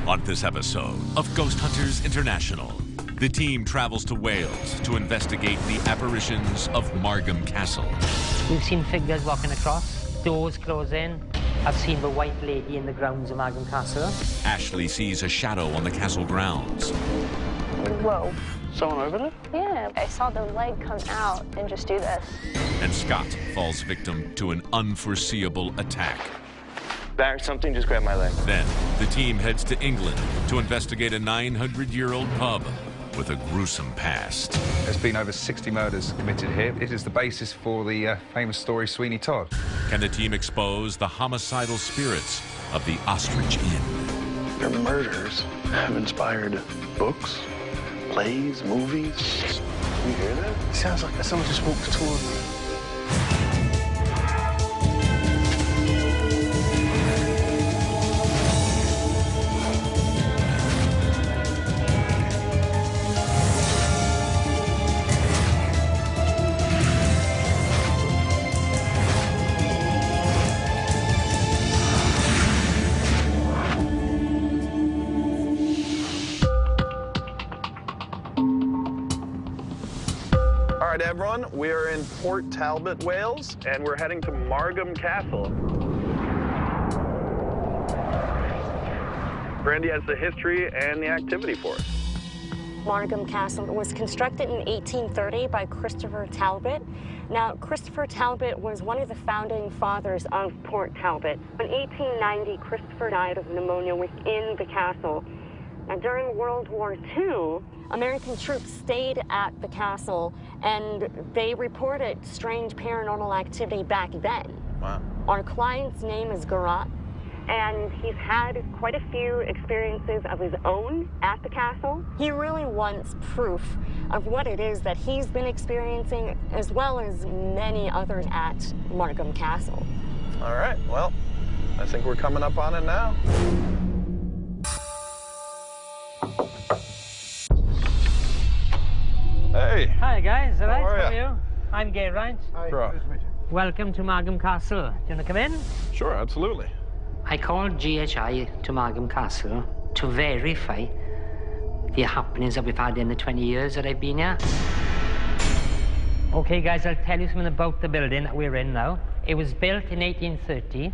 On this episode of Ghost Hunters International, the team travels to Wales to investigate the apparitions of Margam Castle. We've seen figures walking across, doors closing. I've seen the white lady in the grounds of Margam Castle. Ashley sees a shadow on the castle grounds. Whoa. Someone over there? Yeah, I saw the leg come out and just do this. And Scott falls victim to an unforeseeable attack. Barrett, something just grabbed my leg. Then, the team heads to England to investigate a 900-year-old pub with a gruesome past. There's been over 60 murders committed here. It is the basis for the famous story Sweeney Todd. Can the team expose the homicidal spirits of the Ostrich Inn? Their murders have inspired books, plays, movies. You hear that? It sounds like someone just walked toward me. All right, everyone, we are in Port Talbot, Wales, and we're heading to Margam Castle. Brandy has the history and the activity for us. Margam Castle was constructed in 1830 by Christopher Talbot. Now, Christopher Talbot was one of the founding fathers of Port Talbot. In 1890, Christopher died of pneumonia within the castle. Now, during World War II, American troops stayed at the castle, and they reported strange paranormal activity back then. Wow. Our client's name is Garat, and he's had quite a few experiences of his own at the castle. He really wants proof of what it is that he's been experiencing, as well as many others at Margam Castle. All right, well, I think we're coming up on it now. Hey. Hi guys, all right? How are How are you? I'm Gay, right? Hi. Bro. Welcome to Margam Castle. Do you want to come in? Sure, absolutely. I called GHI to Margam Castle to verify the happenings that we've had in the 20 years that I've been here. Okay, guys, I'll tell you something about the building that we're in now. It was built in 1830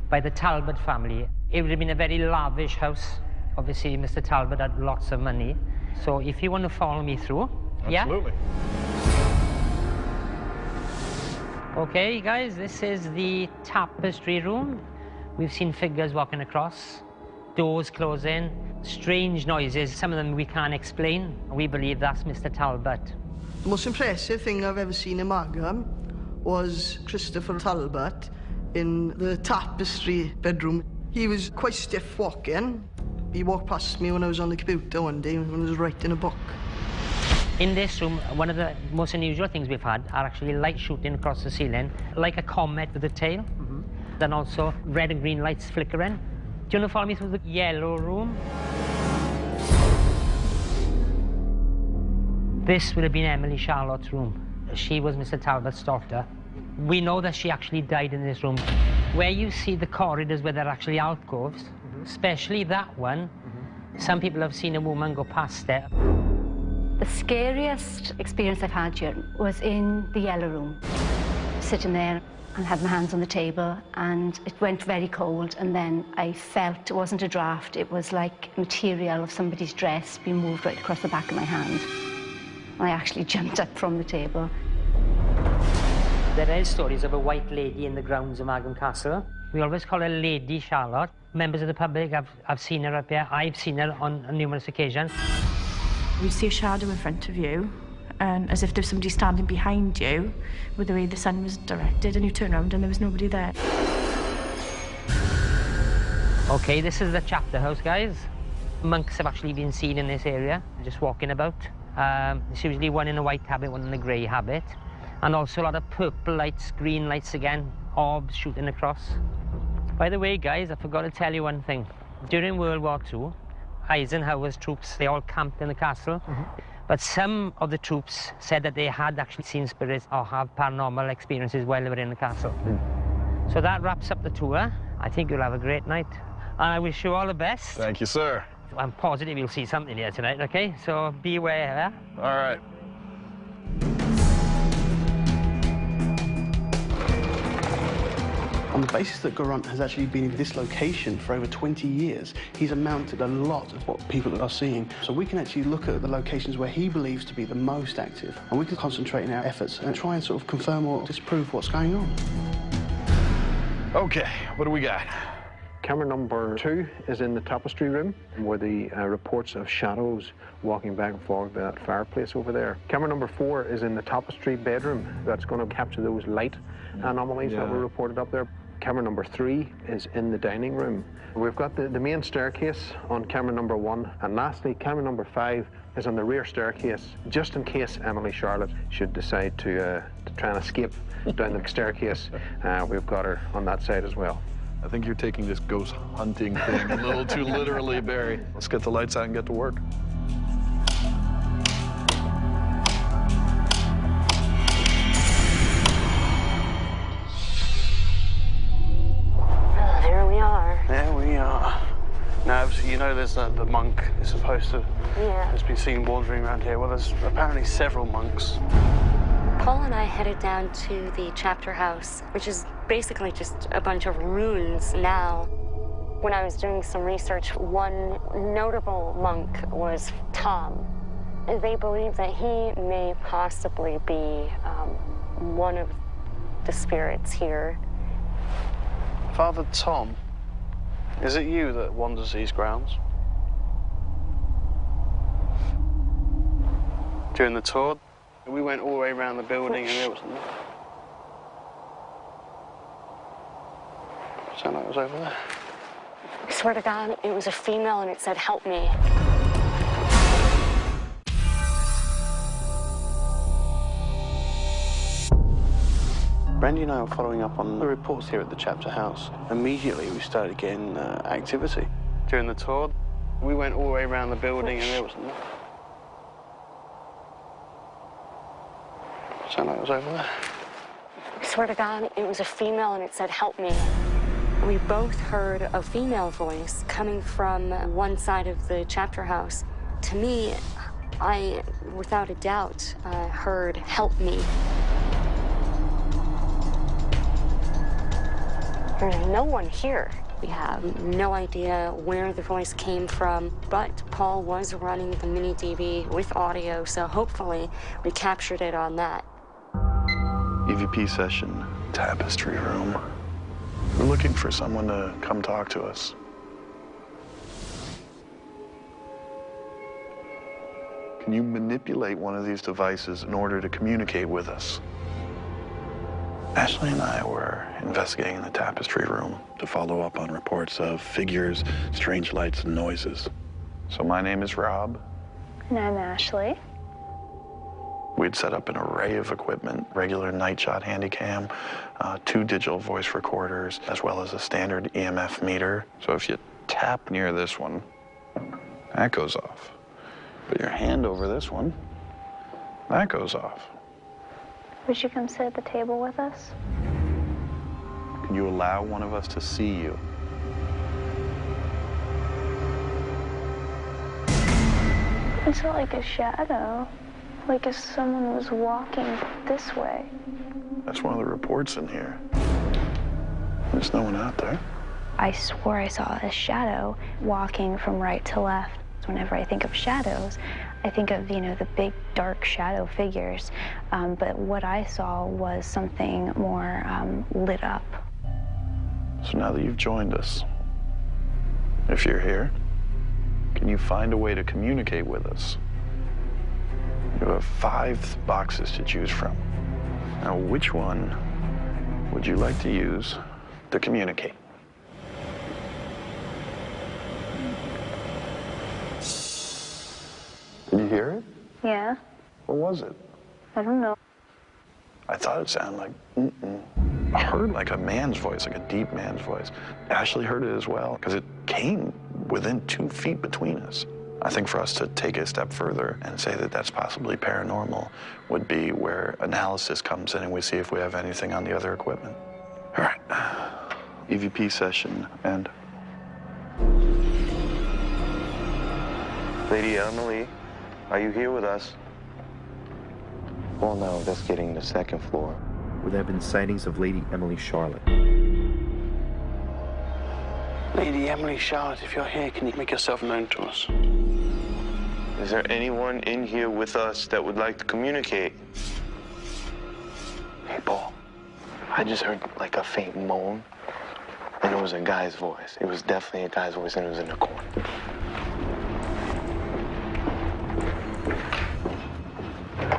by the Talbot family. It would have been a very lavish house. Obviously, Mr. Talbot had lots of money. So if you want to follow me through. Absolutely. Yeah? Okay, guys, this is the tapestry room. We've seen figures walking across, doors closing, strange noises. Some of them we can't explain. We believe that's Mr. Talbot. The most impressive thing I've ever seen in Margam was Christopher Talbot in the tapestry bedroom. He was quite stiff walking. He walked past me when I was on the computer one day when I was writing a book. In this room, one of the most unusual things we've had are actually light shooting across the ceiling, like a comet with a tail. Then also red and green lights flickering. Do you want to follow me through the yellow room? This would have been Emily Charlotte's room. She was Mr. Talbot's daughter. We know that she actually died in this room. Where you see the corridors where there are actually alcoves, especially that one, some people have seen a woman go past there. The scariest experience I've had here was in the yellow room. Sitting there and had my hands on the table, and it went very cold, and then I felt it wasn't a draft, it was like material of somebody's dress being moved right across the back of my hand. I actually jumped up from the table. There are stories of a white lady in the grounds of Margam Castle. We always call her Lady Charlotte. Members of the public have seen her up here. I've seen her on numerous occasions. You see a shadow in front of you, and as if there's somebody standing behind you with the way the sun was directed, and you turn around and there was nobody there. Okay, this is the chapter house, guys. Monks have actually been seen in this area, just walking about. There's usually one in a white habit, one in a grey habit. And also a lot of purple lights, green lights again, orbs shooting across. By the way, guys, I forgot to tell you one thing. During World War II, Eisenhower's troops, they all camped in the castle. But some of the troops said that they had actually seen spirits or have paranormal experiences while they were in the castle. So that wraps up the tour. I think you'll have a great night. And I wish you all the best. Thank you, sir. I'm positive you'll see something here tonight, okay? So beware, All right. On the basis that Garant has actually been in this location for over 20 years, he's amounted a lot of what people are seeing. So we can actually look at the locations where he believes to be the most active, and we can concentrate in our efforts and try and sort of confirm or disprove what's going on. Okay, what do we got? Camera number 2 is in the tapestry room, where the reports of shadows walking back and forth by that fireplace over there. Camera number 4 is in the tapestry bedroom. That's going to capture those light anomalies that were reported up there. Camera number 3 is in the dining room. We've got the main staircase on camera number 1. And lastly, camera number 5 is on the rear staircase, just in case Emily Charlotte should decide to try and escape down the staircase. We've got her on that side as well. I think you're taking this ghost hunting thing a little too literally, Barry. Let's get the lights out and get to work. There we are. There we are. Now, obviously, you know there's the monk is supposed to has been seen wandering around here. Well, there's apparently several monks. Paul and I headed down to the chapter house, which is basically just a bunch of ruins now. When I was doing some research, one notable monk was Tom. They believe that he may possibly be one of the spirits here. Father Tom, is it you that wanders these grounds? During the tour, we went all the way around the building and there was nothing. Sound like it was over there. I swear to God, it was a female and it said, "Help me." Brandy and I were following up on the reports here at the chapter house. Immediately, we started getting activity. During the tour, we went all the way around the building and there was nothing. Sound like it was over there. I swear to God, it was a female and it said, "Help me." We both heard a female voice coming from one side of the chapter house. To me, I, without a doubt, heard, "Help me." There's no one here. We have no idea where the voice came from, but Paul was running the mini DV with audio, so hopefully we captured it on that. EVP session, tapestry room. We're looking for someone to come talk to us. Can you manipulate one of these devices in order to communicate with us? Ashley and I were investigating the tapestry room to follow up on reports of figures, strange lights, and noises. So my name is Rob. And I'm Ashley. We'd set up an array of equipment, regular night shot handycam, 2 digital voice recorders, as well as a standard EMF meter. So if you tap near this one, that goes off. Put your hand over this one, that goes off. Would you come sit at the table with us? Can you allow one of us to see you? It's like a shadow. Like if someone was walking this way. That's one of the reports in here. There's no one out there. I swore I saw a shadow walking from right to left. Whenever I think of shadows, I think of, you know, the big dark shadow figures. But what I saw was something more lit up. So now that you've joined us, if you're here, can you find a way to communicate with us? You have 5 boxes to choose from. Now, which one would you like to use to communicate? Did you hear it? Yeah? What was it? I don't know. I thought it sounded like I heard like a man's voice, like a deep man's voice. Ashley heard it as well, because it came within 2 feet between us. I think for us to take it a step further and say that that's possibly paranormal would be where analysis comes in and we see if we have anything on the other equipment. All right, EVP session, and Lady Emily, are you here with us? Well, now investigating the second floor, where there have been sightings of Lady Emily Charlotte. Lady Emily Charlotte, if you're here, can you make yourself known to us? Is there anyone in here with us that would like to communicate? Hey, Paul, I just heard like a faint moan, and it was a guy's voice. It was definitely a guy's voice, and it was in the corner.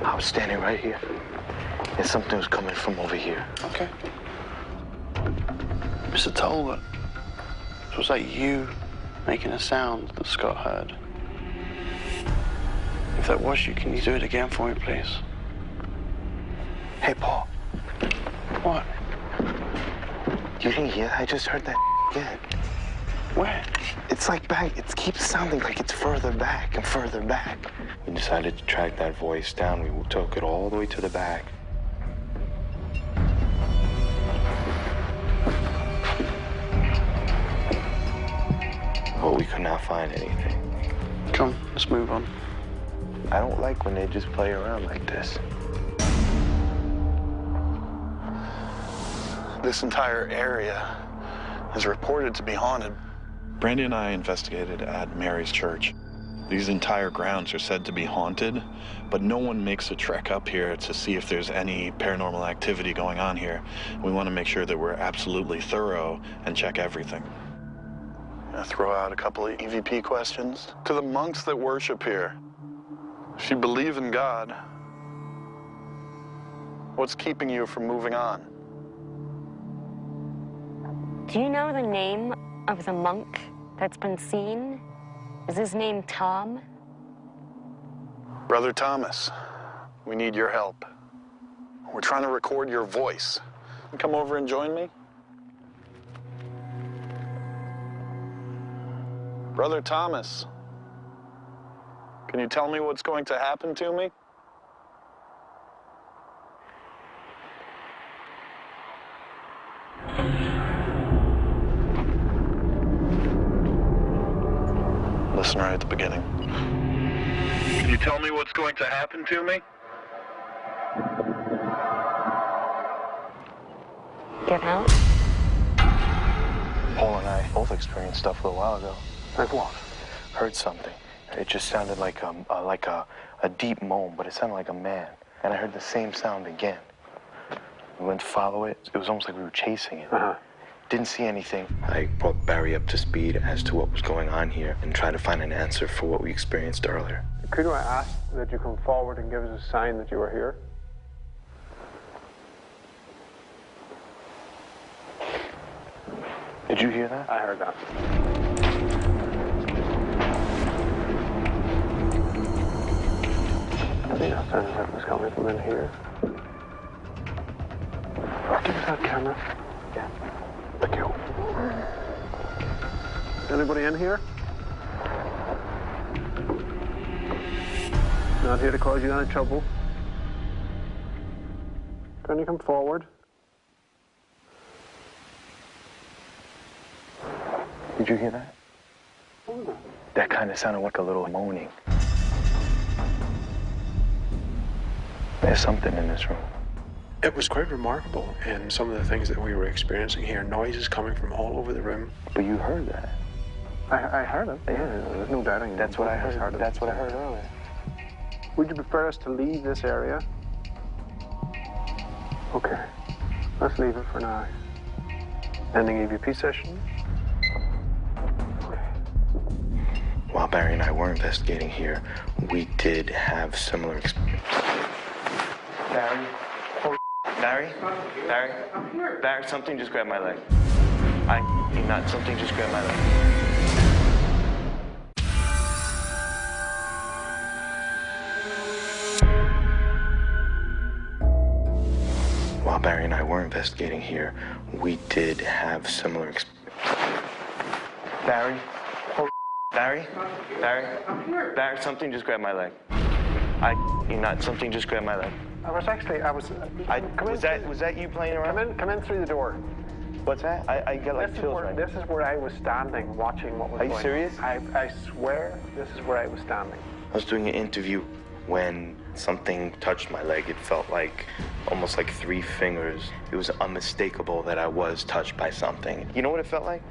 I was standing right here, and something was coming from over here. Okay. Mr. Talbot, was that you making a sound that Scott heard? If that was you, can you do it again for me, please? Hey, Paul. What? You didn't hear that? I just heard that again. Where? It's like back. It keeps sounding like it's further back and further back. We decided to track that voice down. We took it all the way to the back. But we could not find anything. Come, let's move on. I don't like when they just play around like this. This entire area is reported to be haunted. Brandy and I investigated at Mary's church. These entire grounds are said to be haunted, but no one makes a trek up here to see if there's any paranormal activity going on here. We want to make sure that we're absolutely thorough and check everything. I'll throw out a couple of EVP questions. To the monks that worship here, if you believe in God, what's keeping you from moving on? Do you know the name of the monk that's been seen? Is his name Tom? Brother Thomas, we need your help. We're trying to record your voice. Come over and join me? Brother Thomas, can you tell me what's going to happen to me? Listen right at the beginning. Can you tell me what's going to happen to me? Get out. Paul and I both experienced stuff a little while ago. Like what? Heard something. It just sounded like a deep moan, but it sounded like a man. And I heard the same sound again. We went to follow it. It was almost like we were chasing it. Didn't see anything. I brought Barry up to speed as to what was going on here and tried to find an answer for what we experienced earlier. Could I ask that you come forward and give us a sign that you are here? Did you hear that? I heard that. I think that sounds like it was coming from in here. Give us that camera. Yeah. Thank you. Anybody in here? Not here to cause you any trouble. Can you come forward? Did you hear that? That kind of sounded like a little moaning. There's something in this room. It was quite remarkable in some of the things that we were experiencing here. Noises coming from all over the room. But you heard that? I heard it. Yeah, there's no doubting. That's what I heard. That's what I heard earlier. Would you prefer us to leave this area? Okay, let's leave it for now. Ending EVP session. While Barry and I were investigating here, we did have similar experience. Barry? Barry? Barry? Barry, something just grabbed my leg. Something just grabbed my leg. While Barry and I were investigating here, we did have similar experience. Barry? Barry? Barry? Barry, something just grabbed my leg. Something just grabbed my leg. Was that you playing around? Come in through the door. What's that? I get like chills right now. This is where I was standing, watching what was going on. Are you serious? I swear, this is where I was standing. I was doing an interview when something touched my leg. It felt like almost like 3 fingers. It was unmistakable that I was touched by something. You know what it felt like?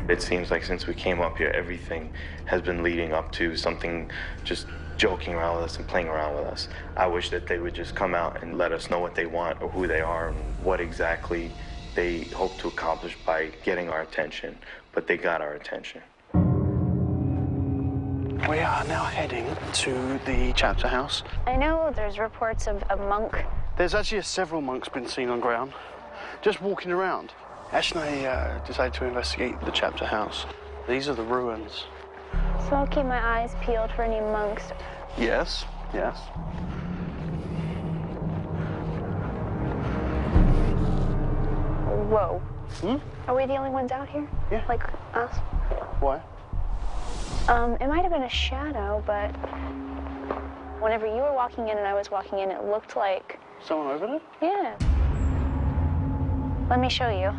It seems like since we came up here, everything has been leading up to something just joking around with us and playing around with us. I wish that they would just come out and let us know what they want or who they are and what exactly they hope to accomplish by getting our attention. But they got our attention. We are now heading to the chapter house. I know there's reports of a monk. There's actually several monks been seen on ground, just walking around. Ash and I decided to investigate the chapter house. These are the ruins. So I'll keep my eyes peeled for any monks. Yes, yes. Whoa. Are we the only ones out here? Yeah. Like us? Why? It might have been a shadow, but whenever you were walking in and I was walking in, it looked like... Someone over there? Yeah. Let me show you.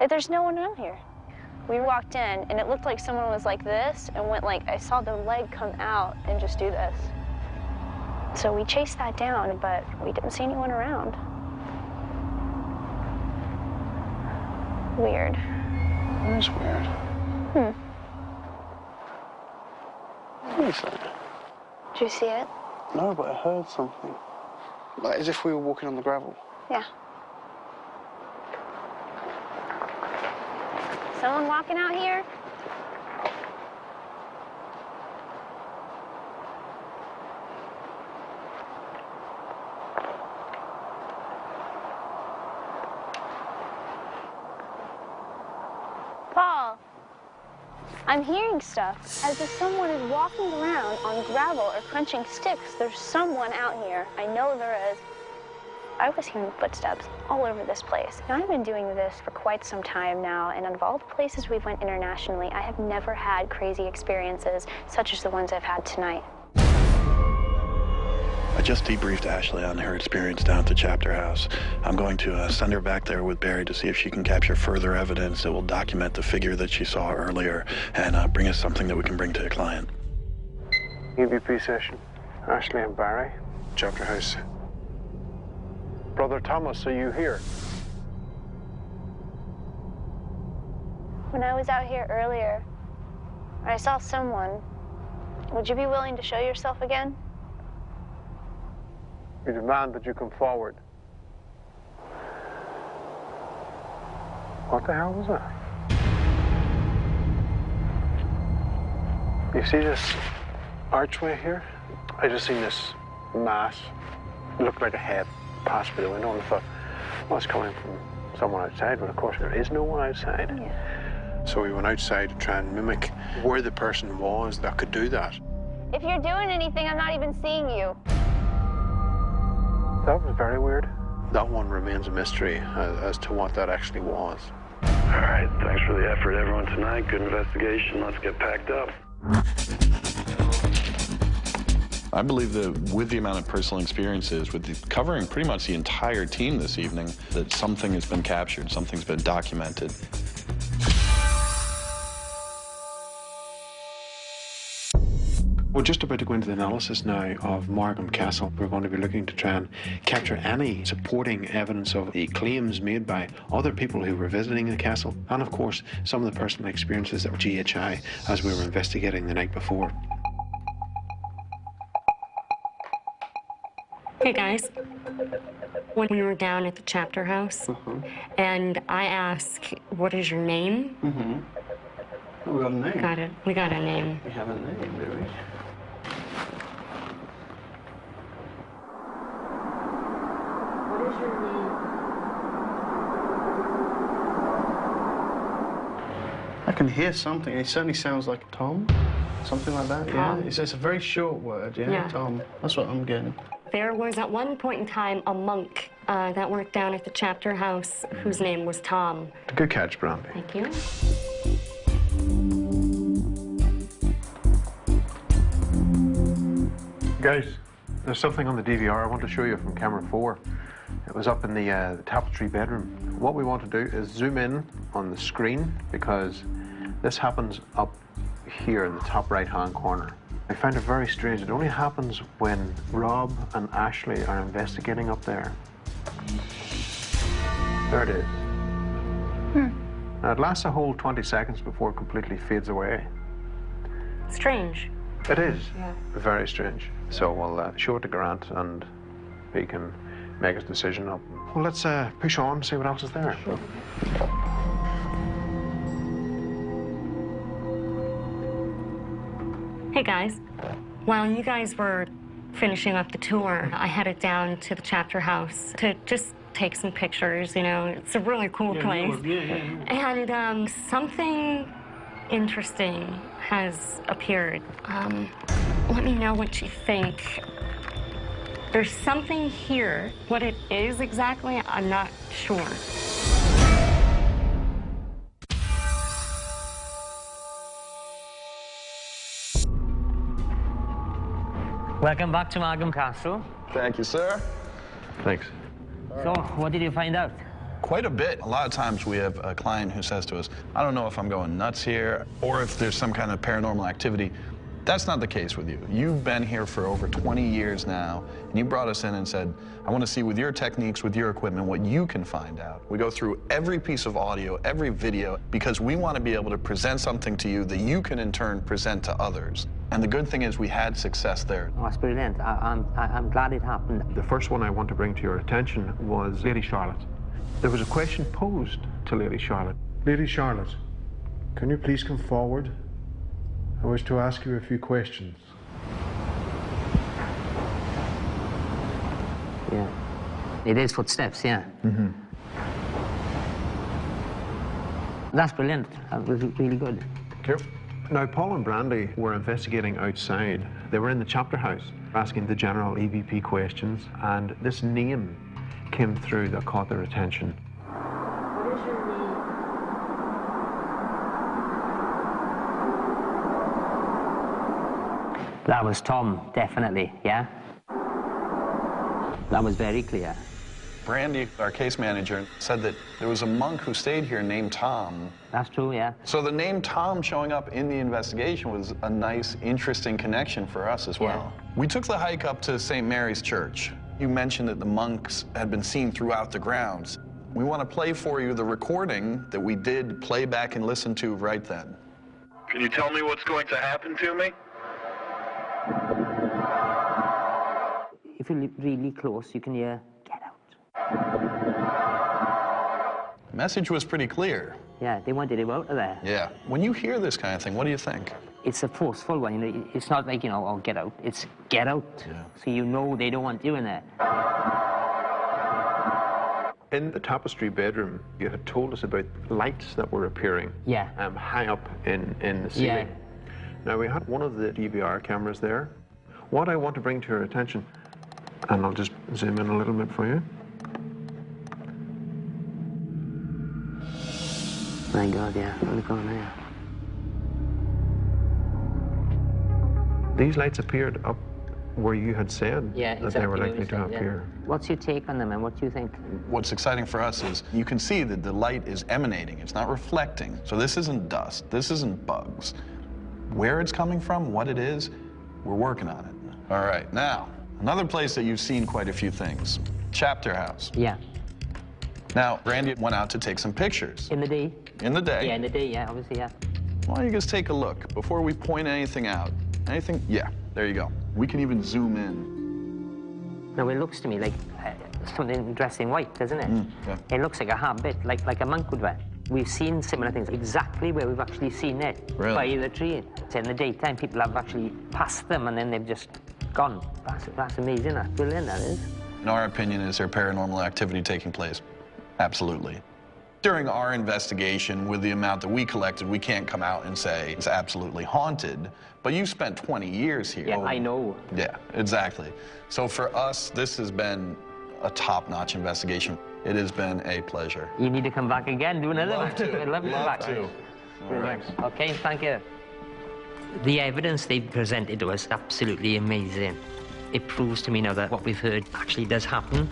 There's no one around here. We walked in and it looked like someone was like this and went like, I saw the leg come out and just do this. So we chased that down, but we didn't see anyone around. Weird. That is weird. What is that? Did you see it? No, but I heard something. Like as if we were walking on the gravel. Yeah. Someone walking out here? Paul, I'm hearing stuff. As if someone is walking around on gravel or crunching sticks. There's someone out here. I know there is. I was hearing footsteps all over this place. Now, I've been doing this for quite some time now, and of all the places we've went internationally, I have never had crazy experiences such as the ones I've had tonight. I just debriefed Ashley on her experience down at the chapter house. I'm going to send her back there with Barry to see if she can capture further evidence that will document the figure that she saw earlier and bring us something that we can bring to a client. EVP session. Ashley and Barry, chapter house. Brother Thomas, are you here? When I was out here earlier, I saw someone. Would you be willing to show yourself again? We demand that you come forward. What the hell was that? You see this archway here? I just seen this mass. It looked like a head pass through the window, and I thought, well, it's coming from someone outside, but of course there is no one outside. Yeah. So we went outside to try and mimic where the person was that could do that. If you're doing anything, I'm not even seeing you. That was very weird. That one remains a mystery as to what that actually was. All right, thanks for the effort, everyone, tonight. Good investigation. Let's get packed up. I believe that with the amount of personal experiences, with covering pretty much the entire team this evening, that something has been captured, something's been documented. We're just about to go into the analysis now of Margam Castle. We're going to be looking to try and capture any supporting evidence of the claims made by other people who were visiting the castle, and of course, some of the personal experiences of GHI as we were investigating the night before. Hey guys, when we were down at the chapter house, and I asked, what is your name? Oh, we got a name. Got it. We got a name. We have a name, do we? What is your name? I can hear something. It certainly sounds like Tom. Something like that, Tom. yeah. It's a very short word, yeah, Tom. That's what I'm getting. There was at one point in time a monk that worked down at the chapter house whose name was Tom. Good catch, Brandy. Thank you. Guys, there's something on the DVR I want to show you from camera 4. It was up in the tapestry bedroom. What we want to do is zoom in on the screen because this happens up here in the top right-hand corner. I find it very strange. It only happens when Rob and Ashley are investigating up there. There it is. Now, it lasts a whole 20 seconds before it completely fades away. Strange. It is. Yeah. Very strange. So we'll show it to Grant and he can make his decision up. Well, let's push on and see what else is there. Sure. Hey guys, while you guys were finishing up the tour, I headed down to the chapter house to just take some pictures, you know. It's a really cool place. And something interesting has appeared. Let me know what you think. There's something here. What it is exactly, I'm not sure. Welcome back to Margam Castle. Thank you, sir. Thanks. So, what did you find out? Quite a bit. A lot of times we have a client who says to us, I don't know if I'm going nuts here or if there's some kind of paranormal activity. That's not the case with you. You've been here for over 20 years now, and you brought us in and said, I want to see with your techniques, with your equipment, what you can find out. We go through every piece of audio, every video, because we want to be able to present something to you that you can in turn present to others. And the good thing is we had success there. Oh, that's brilliant. I'm glad it happened. The first one I want to bring to your attention was Lady Charlotte. There was a question posed to Lady Charlotte. Lady Charlotte, can you please come forward? I wish to ask you a few questions. Yeah. It is footsteps, yeah. Mm-hmm. That's brilliant. That was really good. Thank you. Now, Paul and Brandy were investigating outside. They were in the chapter house, asking the general EVP questions, and this name came through that caught their attention. What is your name? That was Tom, definitely, yeah? That was very clear. Brandy, our case manager, said that there was a monk who stayed here named Tom. That's true, yeah. So the name Tom showing up in the investigation was a nice, interesting connection for us as well. Yeah. We took the hike up to St. Mary's Church. You mentioned that the monks had been seen throughout the grounds. We want to play for you the recording that we did play back and listen to right then. Can you tell me what's going to happen to me? If you look really close, you can hear, get out. The message was pretty clear. Yeah, they wanted him out of there. Yeah. When you hear this kind of thing, what do you think? It's a forceful one, you know. It's not like, you know, oh, get out. It's get out. Yeah. So you know they don't want you in there. In the tapestry bedroom, you had told us about lights that were appearing. Yeah. High up in the ceiling. Yeah. Now, we had one of the DVR cameras there. What I want to bring to your attention, and I'll just zoom in a little bit for you. My God, yeah. Look on there. These lights appeared up where you had said that they were likely to appear. Yeah. What's your take on them, and what do you think? What's exciting for us is you can see that the light is emanating. It's not reflecting. So this isn't dust. This isn't bugs. Where it's coming from, what it is, we're working on it. All right, now, another place that you've seen quite a few things, Chapter House. Yeah. Now, Brandy went out to take some pictures. In the day? In the day. Yeah, in the day, yeah, obviously, yeah. Why don't you just take a look before we point anything out? Anything? Yeah, there you go. We can even zoom in. Now, it looks to me like something dressed in white, doesn't it? Yeah. It looks like a habit, like a monk would wear. We've seen similar things, exactly where we've actually seen it. Really? By the tree. So in the daytime, people have actually passed them, and then they've just gone. That's amazing, that's brilliant, that is. In our opinion, is there paranormal activity taking place? Absolutely. During our investigation, with the amount that we collected, we can't come out and say it's absolutely haunted, but you spent 20 years here. Yeah, I know. Yeah, exactly. So for us, this has been a top-notch investigation. It has been a pleasure. You need to come back again, do another one. Love to. I'd love to come back. To. Thanks. Okay, thank you. The evidence they presented was absolutely amazing. It proves to me now that what we've heard actually does happen,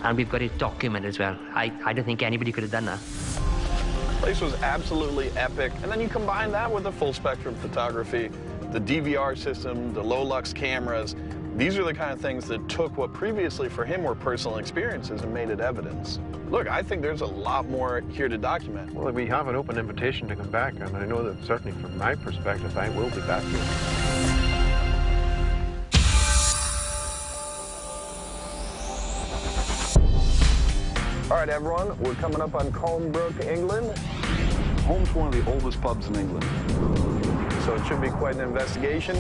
and we've got it documented as well. I don't think anybody could have done that. The place was absolutely epic, and then you combine that with the full spectrum photography, the DVR system, the low-lux cameras. These are the kind of things that took what previously for him were personal experiences and made it evidence. Look, I think there's a lot more here to document. Well, we have an open invitation to come back, and I know that certainly from my perspective, I will be back here. All right, everyone, we're coming up on Colnbrook, England. Home's one of the oldest pubs in England. So it should be quite an investigation.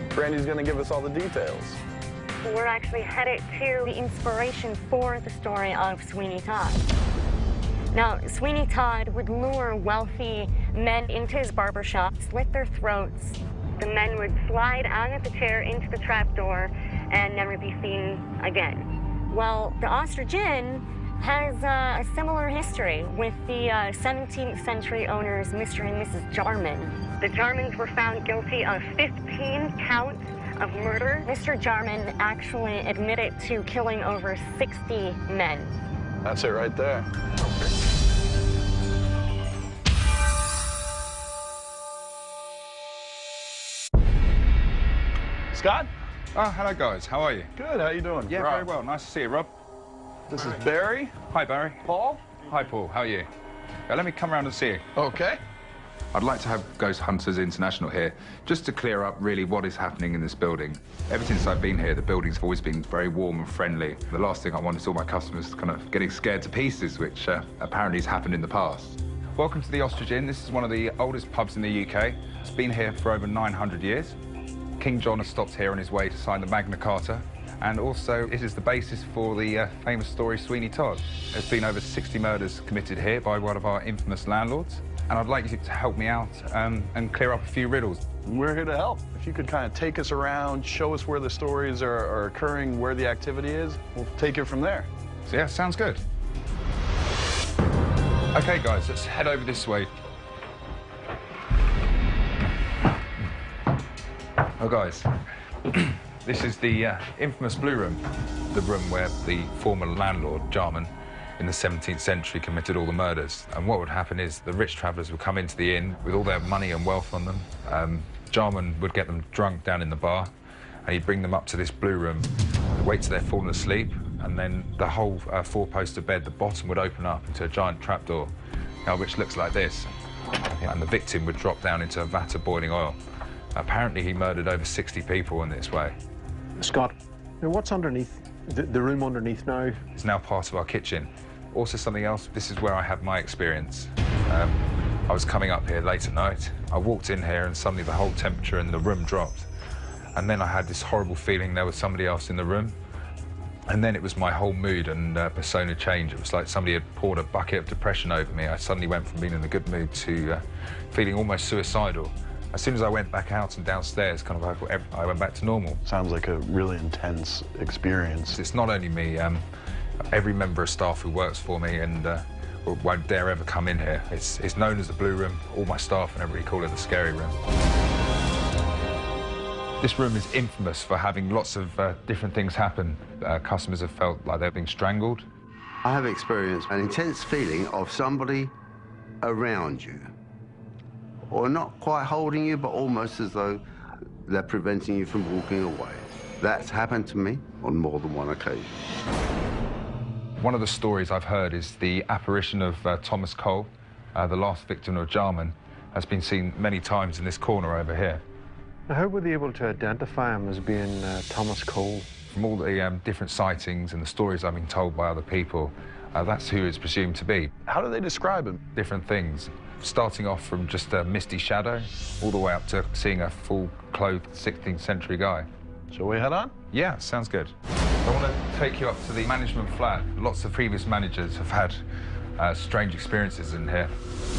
Brandy's going to give us all the details. We're actually headed to the inspiration for the story of Sweeney Todd. Now, Sweeney Todd would lure wealthy men into his barbershop, slit their throats. The men would slide out of the chair into the trapdoor and never be seen again. Well, the Ostrich Inn has a similar history with the 17th century owners, Mr. and Mrs. Jarman. The Jarmans were found guilty of 15 counts of murder. Mr. Jarman actually admitted to killing over 60 men. That's it right there. Scott? Oh, hello guys, how are you? Good, how you doing? Yeah, Rob. very well, nice to see you, Rob. This is Barry. Hi, Barry. Paul. Hi, Paul, how are you? Let me come around and see you. Okay. I'd like to have Ghost Hunters International here, just to clear up really what is happening in this building. Ever since I've been here, the building's always been very warm and friendly. The last thing I want is all my customers kind of getting scared to pieces, which apparently has happened in the past. Welcome to the Ostrich Inn. This is one of the oldest pubs in the UK. It's been here for over 900 years. King John has stopped here on his way to sign the Magna Carta, and also it is the basis for the famous story Sweeney Todd. There's been over 60 murders committed here by one of our infamous landlords, and I'd like you to help me out and clear up a few riddles. We're here to help. If you could kind of take us around, show us where the stories are occurring, where the activity is, we'll take it from there. So yeah, sounds good. Okay guys, let's head over this way. Oh guys, this is the infamous Blue Room, the room where the former landlord, Jarman, in the 17th century committed all the murders. And what would happen is the rich travellers would come into the inn with all their money and wealth on them. Jarman would get them drunk down in the bar, and he'd bring them up to this Blue Room, wait till they're fallen asleep, and then the whole four-poster bed, the bottom would open up into a giant trapdoor, which looks like this. And the victim would drop down into a vat of boiling oil. Apparently, he murdered over 60 people in this way. Scott, now what's underneath, the room underneath now? It's now part of our kitchen. Also something else, this is where I had my experience. I was coming up here late at night. I walked in here and suddenly the whole temperature in the room dropped. And then I had this horrible feeling there was somebody else in the room. And then it was my whole mood and persona change. It was like somebody had poured a bucket of depression over me. I suddenly went from being in a good mood to feeling almost suicidal. As soon as I went back out and downstairs, kind of like I went back to normal. Sounds like a really intense experience. It's not only me, every member of staff who works for me and won't dare ever come in here. It's known as the Blue Room. All my staff and everybody call it the Scary Room. This room is infamous for having lots of different things happen. Customers have felt like they're being strangled. I have experienced an intense feeling of somebody around you. Or not quite holding you, but almost as though they're preventing you from walking away. That's happened to me on more than one occasion. One of the stories I've heard is the apparition of Thomas Cole, the last victim of Jarman, has been seen many times in this corner over here. Now, how were they able to identify him as being Thomas Cole? From all the different sightings and the stories I've been told by other people, that's who it's presumed to be. How do they describe him? Different things. Starting off from just a misty shadow, all the way up to seeing a full-clothed 16th century guy. Shall we head on? Yeah, sounds good. I want to take you up to the management flat. Lots of previous managers have had strange experiences in here.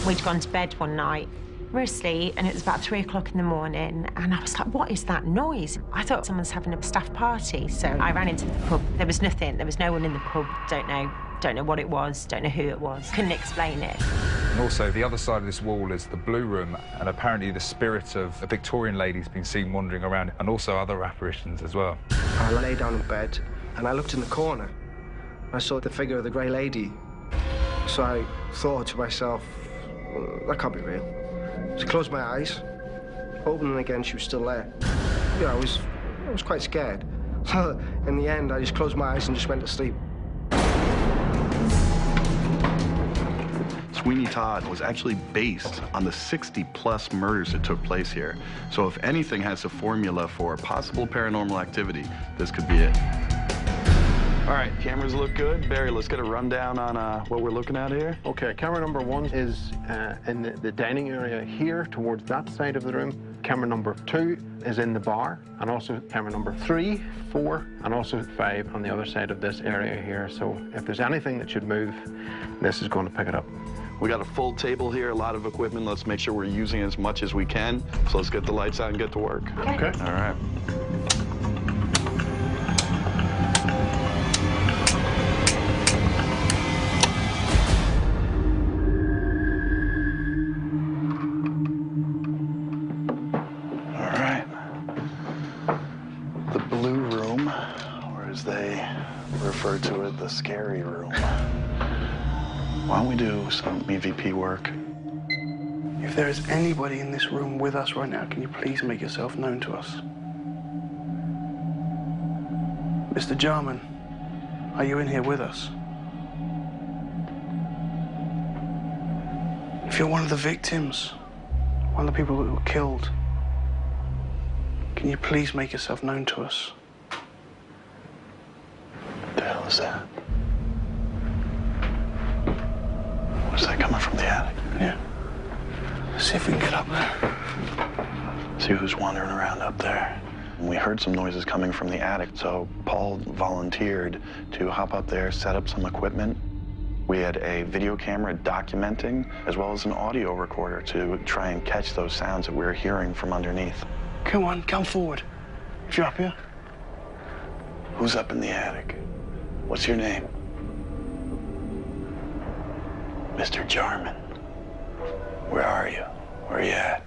We'd gone to bed one night. We were asleep, and it was about 3 o'clock in the morning, and I was like, what is that noise? I thought someone's having a staff party, so I ran into the pub. There was nothing. There was no one in the pub. Don't know Don't know what it was, don't know who it was, couldn't explain it. And also, the other side of this wall is the blue room, and apparently the spirit of a Victorian lady's been seen wandering around, and also other apparitions as well. I lay down in bed, and I looked in the corner. I saw the figure of the grey lady. So I thought to myself, well, that can't be real. So I closed my eyes, opened them again, she was still there. You know, I was quite scared. So in the end, I just closed my eyes and just went to sleep. Sweeney Todd was actually based on the 60-plus murders that took place here. So if anything has a formula for possible paranormal activity, this could be it. All right, cameras look good. Barry, let's get a rundown on what we're looking at here. Okay, camera number 1 is in the dining area here, towards that side of the room. Camera number 2 is in the bar, and also camera number 3, 4, and also 5 on the other side of this area here. So if there's anything that should move, this is going to pick it up. We got a full table here, a lot of equipment. Let's make sure we're using as much as we can. So let's get the lights out and get to work. Okay. All right. Refer to it the scary room. Why don't we do some EVP work? If there is anybody in this room with us right now, can you please make yourself known to us? Mr. Jarman, are you in here with us? If you're one of the victims, one of the people that were killed, can you please make yourself known to us? What the hell is that? Was that coming from the attic? Yeah. Let's see if we can get up there. See who's wandering around up there. We heard some noises coming from the attic, so Paul volunteered to hop up there, set up some equipment. We had a video camera documenting, as well as an audio recorder to try and catch those sounds that we were hearing from underneath. Come on, come forward. If you're up here. Who's up in the attic? What's your name? Mr. Jarman. Where are you? Where are you at?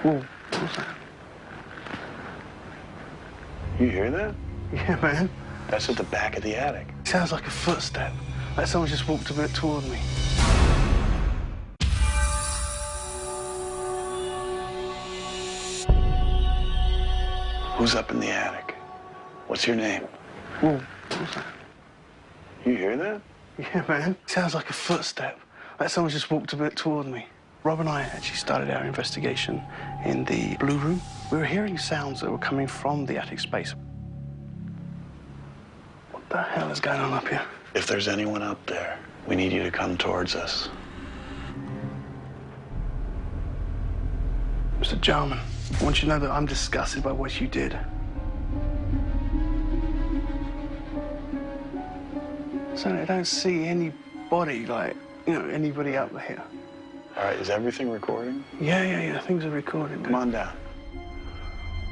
Whoa, what's that? You hear that? Yeah, man. That's at the back of the attic. Sounds like a footstep. Like someone just walked a bit toward me. Who's up in the attic? What's your name? Whoa, what's that? You hear that? Yeah, man. Sounds like a footstep. Like someone just walked a bit toward me. Rob and I actually started our investigation in the blue room. We were hearing sounds that were coming from the attic space. What the hell is going on up here? If there's anyone up there, we need you to come towards us. Mr. Jarman, I want you to know that I'm disgusted by what you did. So I don't see anybody, like, you know, anybody up here. All right, is everything recording? Yeah, things are recording. Come on down.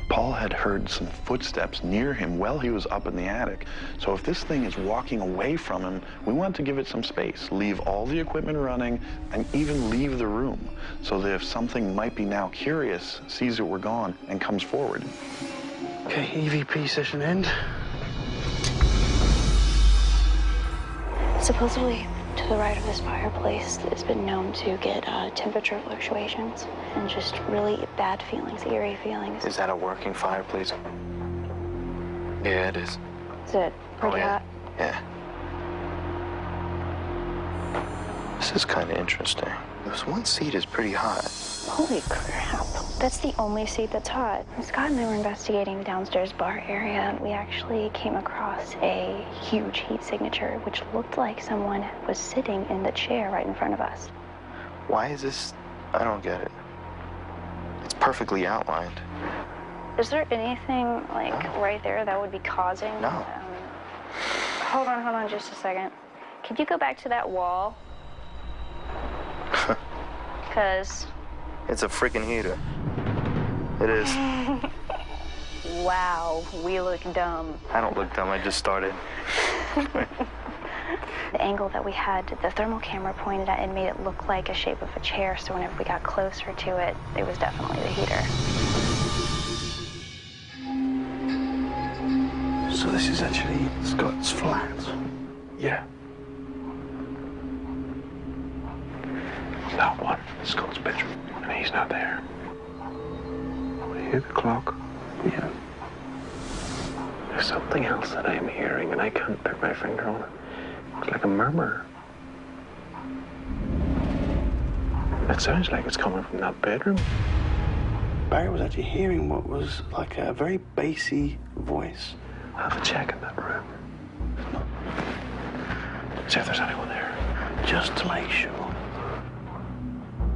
Paul had heard some footsteps near him while he was up in the attic. So if this thing is walking away from him, we want to give it some space, leave all the equipment running, and even leave the room, so that if something might be now curious, sees that we're gone, and comes forward. Okay, EVP session end. Supposedly, to the right of this fireplace, it's been known to get temperature fluctuations and just really bad feelings, eerie feelings. Is that a working fireplace? Yeah, it is. Is it pretty hot? Yeah. This is kind of interesting. This one seat is pretty hot. Holy crap. That's the only seat that's hot. Scott and I were investigating the downstairs bar area, and we actually came across a huge heat signature, which looked like someone was sitting in the chair right in front of us. Why is this? I don't get it. It's perfectly outlined. Is there anything, like, right there that would be causing? No. Hold on just a second. Could you go back to that wall? Because... It's a freaking heater. It is. Wow, we look dumb. I don't look dumb, I just started. The angle that we had the thermal camera pointed at, it made it look like a shape of a chair, so whenever we got closer to it, it was definitely the heater. So this is actually Scott's flat? Yeah. That one is Scott's bedroom, and he's not there. I hear the clock. Yeah. There's something else that I'm hearing, and I can't put my finger on it. It's like a murmur. It sounds like it's coming from that bedroom. Barry was actually hearing what was like a very bassy voice. Have a check in that room. See if there's anyone there. Just to make sure.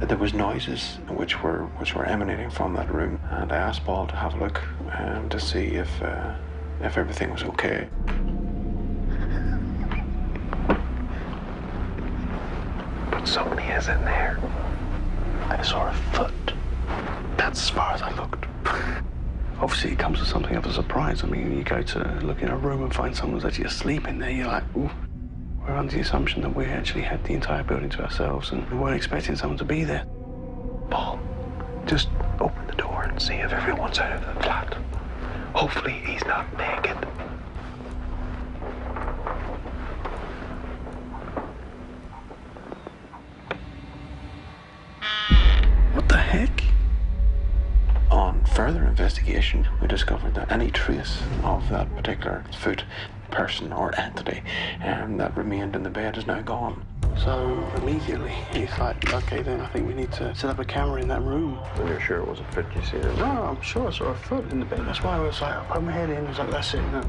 There was noises which were emanating from that room, and I asked Paul to have a look to see if everything was okay. But somebody is in there. I saw a foot. That's as far as I looked. Obviously, it comes with something of a surprise. I mean, you go to look in a room and find someone's actually asleep in there, you're like, ooh. We're under the assumption that we actually had the entire building to ourselves and we weren't expecting someone to be there. Paul, just open the door and see if everyone's out of the flat. Hopefully, he's not naked. What the heck? On further investigation, we discovered that any trace of that particular foot, person, or entity that remained in the bed is now gone. So immediately he's like, okay, then I think we need to set up a camera in that room. And you're sure it was a foot you see there? No, I'm sure I saw a foot in the bed. That's why I was like, I put my head in. I was like, that's it. No.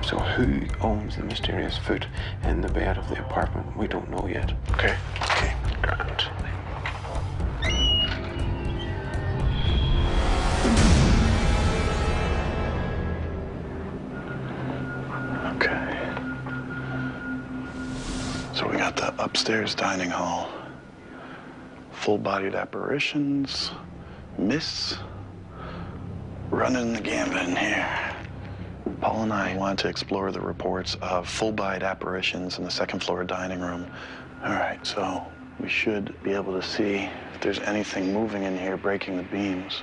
So who owns the mysterious foot in the bed of the apartment? We don't know yet. Okay. Okay. Grand. Okay. So we got the upstairs dining hall. Full-bodied apparitions, mists, running the gambit in here. Paul and I wanted to explore the reports of full-bodied apparitions in the second floor dining room. All right, so we should be able to see if there's anything moving in here breaking the beams.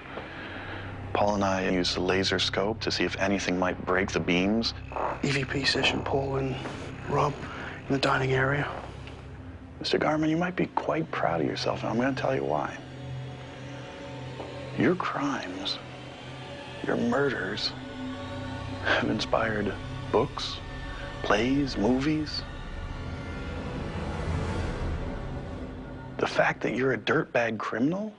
Paul and I used the laser scope to see if anything might break the beams. EVP session, Paul and Rob in the dining area. Mr. Garman, you might be quite proud of yourself, and I'm going to tell you why. Your crimes, your murders, have inspired books, plays, movies. The fact that you're a dirtbag criminal,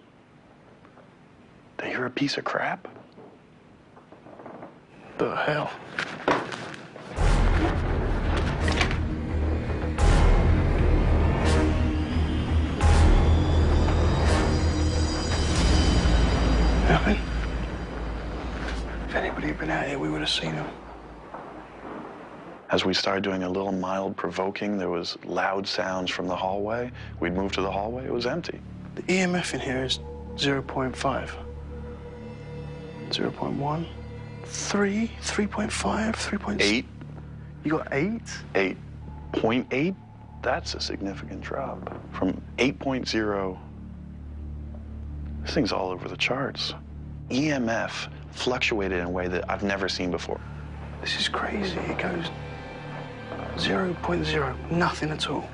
that you're a piece of crap. The hell? Nothing. If anybody had been out here, we would have seen him. As we started doing a little mild provoking, there was loud sounds from the hallway. We'd moved to the hallway, it was empty. The EMF in here is 0.5. 0.1. 3, 3.5, 3.6. 8. You got 8? 8.8, that's a significant drop. From 8.0, this thing's all over the charts. EMF fluctuated in a way that I've never seen before. This is crazy. It goes 0.0, nothing at all.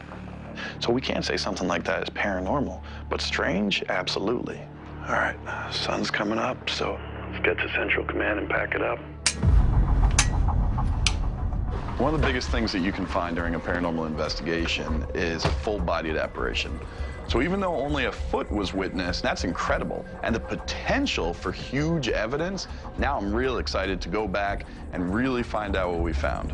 So we can't say something like that is paranormal, but strange, absolutely. All right, sun's coming up, so let's get to Central Command and pack it up. One of the biggest things that you can find during a paranormal investigation is a full-bodied apparition. So even though only a foot was witnessed, that's incredible. And the potential for huge evidence, now I'm real excited to go back and really find out what we found.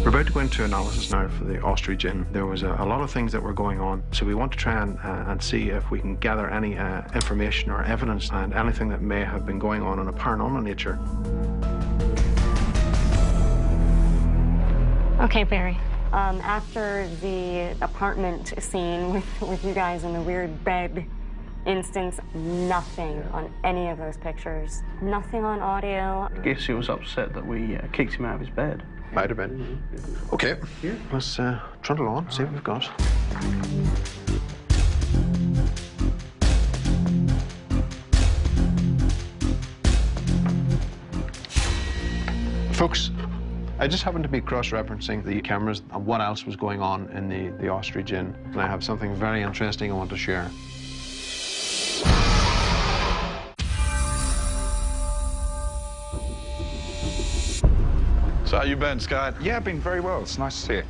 We're about to go into analysis now for the ostrich inn. There was a lot of things that were going on, so we want to try and see if we can gather any information or evidence and anything that may have been going on in a paranormal nature. Okay, Barry. After the apartment scene with you guys in the weird bed, instance, nothing on any of those pictures. Nothing on audio. I guess he was upset that we kicked him out of his bed. Might have been. Okay, let's trundle on, see what we've got. Folks, I just happened to be cross-referencing the cameras and what else was going on in the Ostrich Inn, and I have something very interesting I want to share. So how you been, Scott? Yeah, I've been very well. It's nice to see you.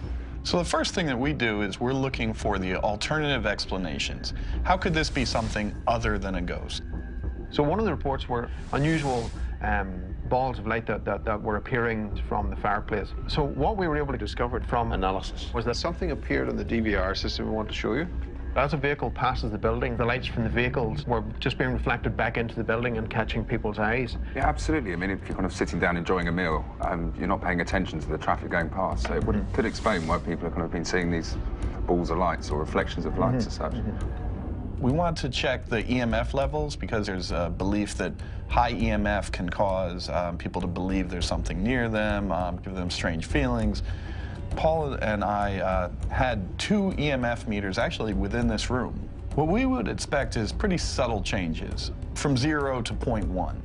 So the first thing that we do is we're looking for the alternative explanations. How could this be something other than a ghost? So one of the reports were unusual balls of light that were appearing from the fireplace. So what we were able to discover from analysis was that something appeared on the DVR system we want to show you. As a vehicle passes the building, the lights from the vehicles were just being reflected back into the building and catching people's eyes. Yeah, absolutely. I mean, if you're kind of sitting down enjoying a meal, you're not paying attention to the traffic going past. So it could explain why people have kind of been seeing these balls of lights or reflections of lights as such. We want to check the EMF levels because there's a belief that high EMF can cause people to believe there's something near them, give them strange feelings. Paul and I had 2 EMF meters actually within this room. What we would expect is pretty subtle changes, from 0 to 0.1. Now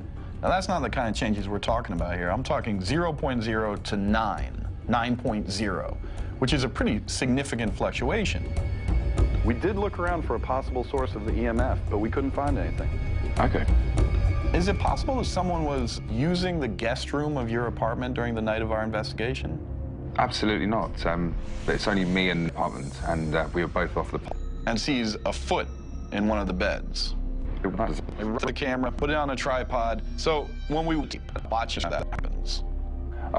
that's not the kind of changes we're talking about here. I'm talking 0.0 to 9.0, which is a pretty significant fluctuation. We did look around for a possible source of the EMF, but we couldn't find anything. Okay. Is it possible that someone was using the guest room of your apartment during the night of our investigation? Absolutely not. But it's only me in the apartment, and we were both off the... And sees a foot in one of the beds. They run the camera, put it on a tripod, so when we watch that happens.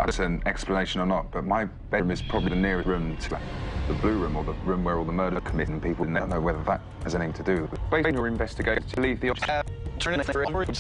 It's an explanation or not, but my bedroom is probably the nearest room to the blue room, or the room where all the murder committed, and people don't know whether that has anything to do with it. Based on your investigation, to leave the... Turn it over to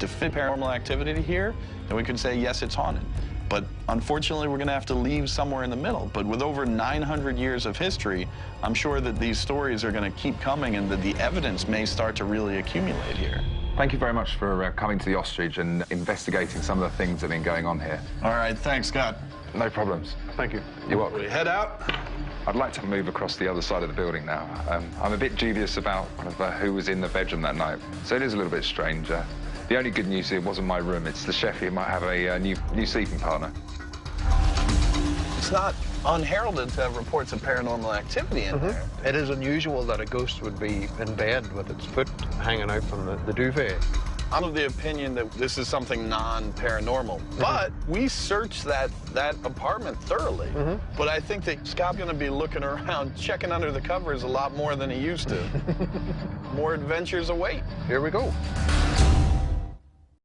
fit paranormal activity here, then we could say, yes, it's haunted. But unfortunately, we're going to have to leave somewhere in the middle. But with over 900 years of history, I'm sure that these stories are going to keep coming and that the evidence may start to really accumulate here. Thank you very much for coming to the Ostrich and investigating some of the things that have been going on here. All right, thanks, Scott. No problems. Thank you. You're welcome. We head out. I'd like to move across the other side of the building now. I'm a bit dubious about kind of, who was in the bedroom that night, so it is a little bit strange. The only good news, it wasn't my room. It's the chef. He might have a new sleeping partner. It's not unheralded to have reports of paranormal activity in there. It is unusual that a ghost would be in bed with its foot hanging out from the duvet. I'm of the opinion that this is something non-paranormal, but we searched that apartment thoroughly. But I think that Scott's gonna be looking around, checking under the covers a lot more than he used to. More adventures await. Here we go.